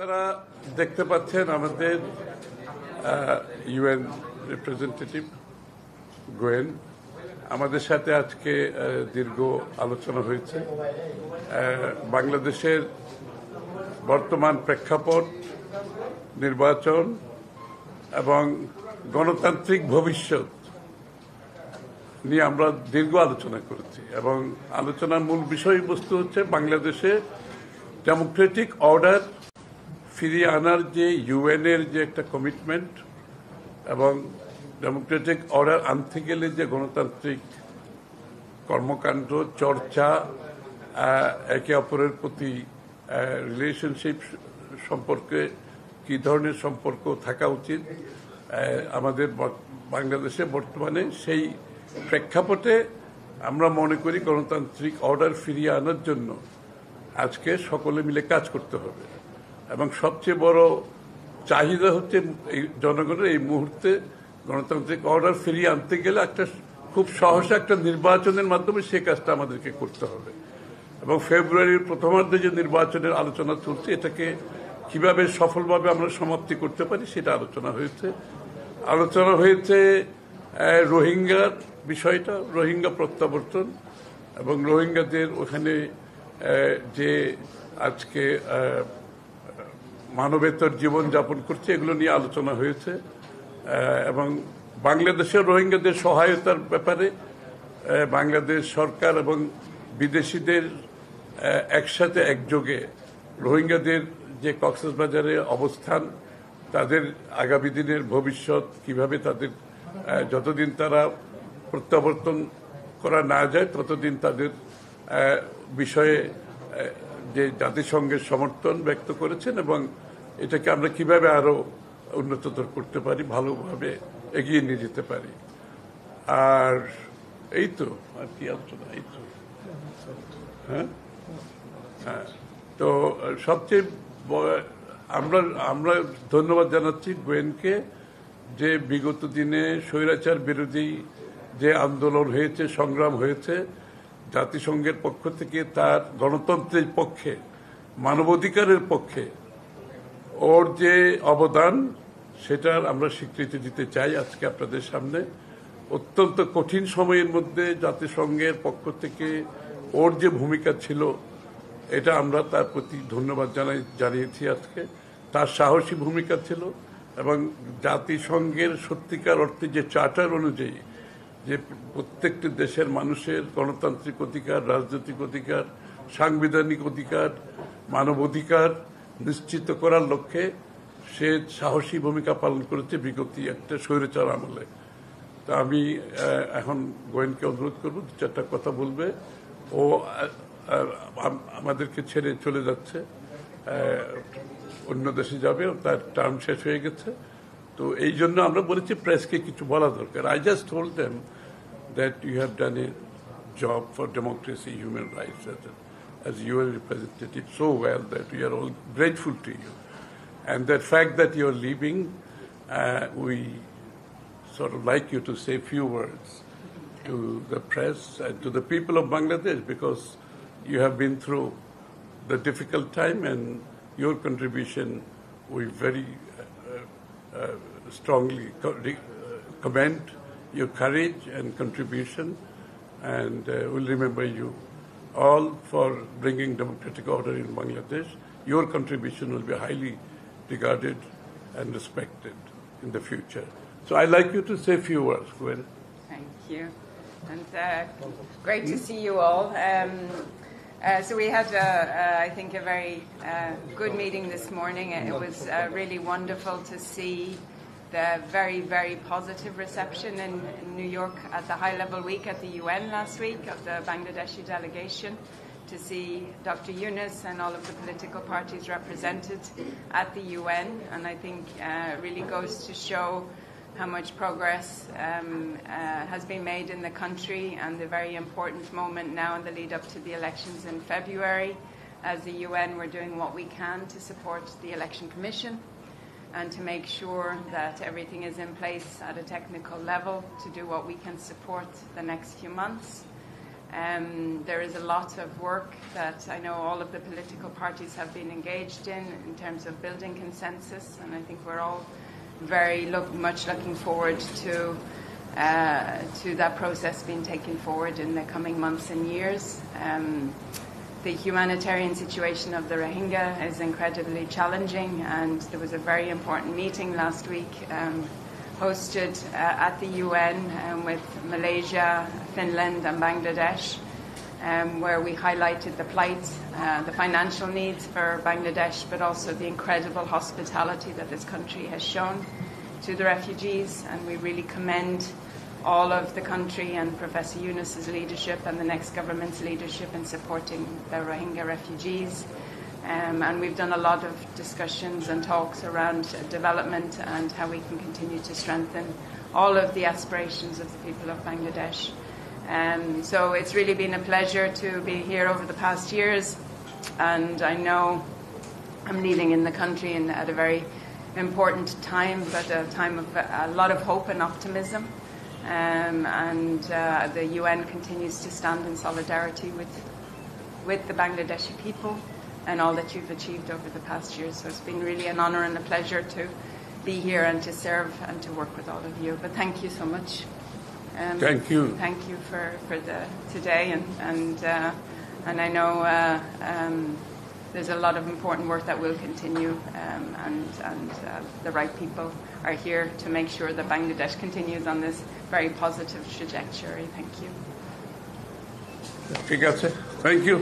আপনারা দেখতে পাচ্ছেন আমাদের ইউএন রিপ্রেজেন্টেটিভ গোয়েন আমাদের সাথে আজকে দীর্ঘ আলোচনা হয়েছে। বাংলাদেশের বর্তমান প্রেক্ষাপট, নির্বাচন এবং গণতান্ত্রিক ভবিষ্যৎ নিয়ে আমরা দীর্ঘ আলোচনা করেছি এবং আলোচনার মূল বিষয়বস্তু হচ্ছে বাংলাদেশে ডেমোক্রেটিক অর্ডার ফিরিয়ে আনার যে ইউএনের যে একটা কমিটমেন্ট এবং ডেমোক্রেটিক অর্ডার আনতে গেলে যে গণতান্ত্রিক কর্মকাণ্ড, চর্চা, একে অপরের প্রতি রিলেশনশিপ সম্পর্কে কি ধরনের সম্পর্ক থাকা উচিত আমাদের বাংলাদেশে বর্তমানে, সেই প্রেক্ষাপটে আমরা মনে করি গণতান্ত্রিক অর্ডার ফিরিয়ে আনার জন্য আজকে সকলে মিলে কাজ করতে হবে। এবং সবচেয়ে বড় চাহিদা হচ্ছে জনগণের এই মুহূর্তে গণতান্ত্রিক অর্ডার ফিরিয়ে আনতে গেলে একটা খুব সহসা একটা নির্বাচনের মাধ্যমে সে কাজটা আমাদেরকে করতে হবে। এবং ফেব্রুয়ারির প্রথমার্ধে যে নির্বাচনের আলোচনা চলছে, এটাকে কিভাবে সফলভাবে আমরা সমাপ্তি করতে পারি সেটা আলোচনা হয়েছে রোহিঙ্গার বিষয়টা, রোহিঙ্গা প্রত্যাবর্তন এবং রোহিঙ্গাদের ওখানে যে আজকে মানবেতর জীবন যাপন করছে, এগুলো নিয়ে আলোচনা হয়েছে। এবং বাংলাদেশের রোহিঙ্গাদের সহায়তার ব্যাপারে বাংলাদেশ সরকার এবং বিদেশিদের একসাথে একযোগে রোহিঙ্গাদের যে কক্সবাজারে অবস্থান, তাদের আগামী দিনের ভবিষ্যৎ কিভাবে তাদের যতদিন তারা প্রত্যাবর্তন করা না যায় ততদিন তাদের বিষয়ে যে জাতিসংঘের সমর্থন ব্যক্ত করেছেন এবং এটাকে আমরা কিভাবে আরো উন্নততর করতে পারি, ভালোভাবে এগিয়ে নিয়ে যেতে পারি। আর এই তো আর কি আলোচনা, এই তো হ্যাঁ। তো সবচেয়ে আমরা ধন্যবাদ জানাচ্ছি গোয়েনকে যে বিগত দিনে স্বৈরাচার বিরোধী যে আন্দোলন হয়েছে, সংগ্রাম হয়েছে, জাতিসংঘের পক্ষ থেকে তার গণতন্ত্রের পক্ষে, মানবাধিকারের পক্ষে ওর যে অবদান, সেটার আমরা স্বীকৃতি দিতে চাই আজকে আপনাদের সামনে। অত্যন্ত কঠিন সময়ের মধ্যে জাতিসংঘের পক্ষ থেকে ওর যে ভূমিকা ছিল, এটা আমরা তার প্রতি ধন্যবাদ জানিয়েছি আজকে। তার সাহসী ভূমিকা ছিল এবং জাতিসংঘের সত্যিকার অর্থে যে চার্টার অনুযায়ী যে প্রত্যেকটি দেশের মানুষের গণতান্ত্রিক অধিকার, রাজনৈতিক অধিকার, সাংবিধানিক অধিকার, মানবাধিকার নিশ্চিত করার লক্ষ্যে সে সাহসী ভূমিকা পালন করেছে বিগত একটা স্বৈরাচার আমলে। তা আমি এখন গোয়েনকে অনুরোধ করব দু চারটা কথা বলবে। ও আমাদেরকে ছেড়ে চলে যাচ্ছে, অন্য দেশে যাবে, তার টার্ম শেষ হয়ে গেছে। তো এই জন্য আমরা বলেছি প্রেসকে কিছু বলা দরকার। I just told them that you have done a job for democracy, human rights as UN representative so well that we are all grateful to you. And the fact that you are leaving, we sort of like you to say a few words to the press and to the people of Bangladesh, because you have been through the difficult time and your contribution we very strongly commend your courage and contribution, and we'll remember you all for bringing democratic order in Bangladesh. Your contribution will be highly regarded and respected in the future. So I'd like you to say a few words, Gwen. Thank you. And great to see you all. So we had, I think, a very good meeting this morning. It was really wonderful to see the very, very positive reception in New York at the high-level week at the UN last week of the Bangladeshi delegation, to see Dr. Yunus and all of the political parties represented at the UN. And I think it really goes to show how much progress has been made in the country, and the very important moment now in the lead up to the elections in February. As the UN, we're doing what we can to support the Election Commission and to make sure that everything is in place at a technical level to do what we can support the next few months. There is a lot of work that I know all of the political parties have been engaged in terms of building consensus, and I think we're all very much looking forward to that process being taken forward in the coming months and years. The humanitarian situation of the Rohingya is incredibly challenging, and there was a very important meeting last week hosted at the UN with Malaysia, Finland and Bangladesh, where we highlighted the plight, the financial needs for Bangladesh, but also the incredible hospitality that this country has shown to the refugees. And we really commend all of the country and Professor Yunus's leadership and the next government's leadership in supporting the Rohingya refugees. And we've done a lot of discussions and talks around development and how we can continue to strengthen all of the aspirations of the people of Bangladesh. So it's really been a pleasure to be here over the past years, and I know I'm leading in the country at a very important time, but a time of a lot of hope and optimism. The UN continues to stand in solidarity with the Bangladeshi people and all that you've achieved over the past years. So it's been really an honor and a pleasure to be here and to serve and to work with all of you. But thank you so much. Thank you. Thank you for today, and I know there's a lot of important work that will continue, and the right people are here to make sure that Bangladesh continues on this very positive trajectory. Thank you. ঠিক আছে, thank you.